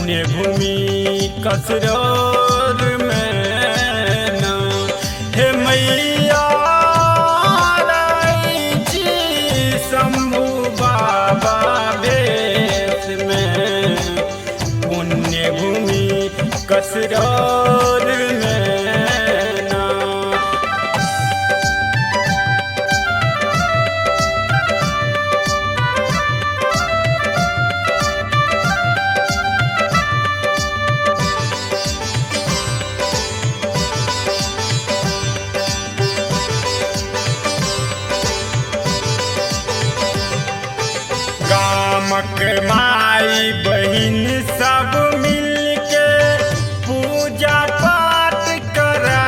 पुण्य भूमि कसरौर में ना हे मैया रही शंभु बाबा भेष में पुण्य भूमि कसरौर में ना गामक माई बहिन सब मिलके पूजा पाठ करे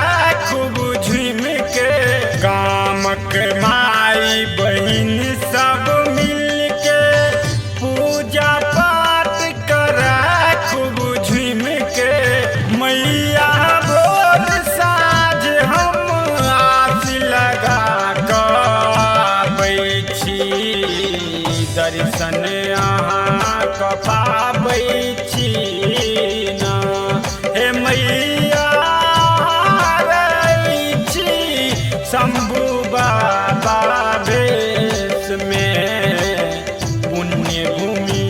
खूब झूम के गामक माई बहिन सब मिलके पूजा पाठ करे खूब झूम के मैया भोर साँझ हम आस लगा कऽ छी दर्शन अहाँ कऽ पाबै छी ना हे मैया रहै छी शंभु बाबा भेष में पुण्य भूमि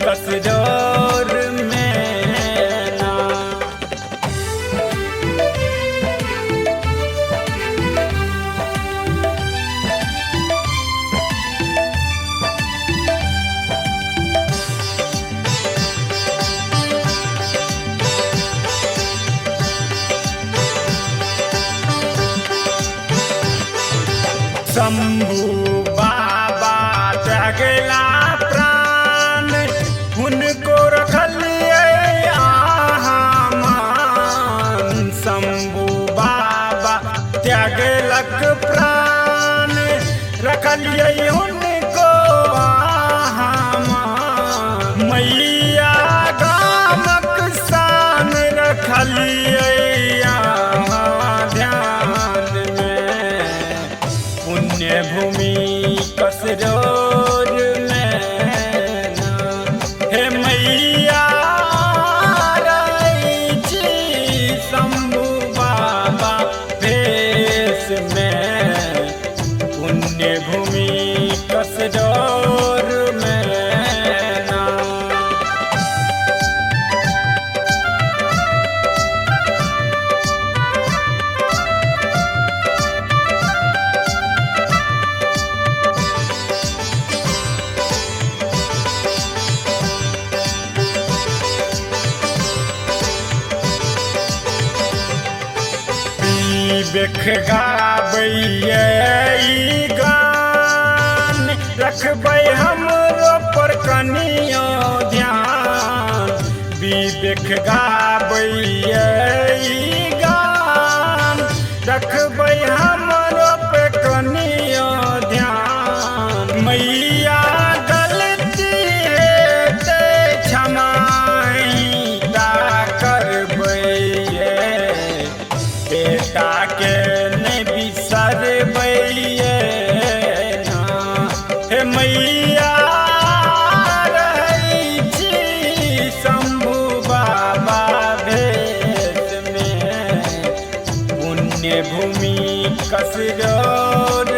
कसरौर में ना शंभु बाबा त्यागला प्राण हुनको रखलिए अहाँ मान शंभु बाबा त्यागलक प्राण रखलिए हुनको अहाँ मान मैया गामक शान रखलिए पुण्य भूमि कसरौर में ना हे मैया रही छी शंभु बाबा भेष में पुण्य भूमि कसरौर में ना बेख गाबैये ई गान रखबै हमरो पर कनियो ध्यान विवेक गाबैये ई गान रखबै हमरो पे कनियो ध्यान मैया गलती हेतै क्षमाई ता करबै बेटा के नहीं बिसरबै ना हे मैया रहै छी शंभु बाबा भेष में पुण्य भूमि कसरौर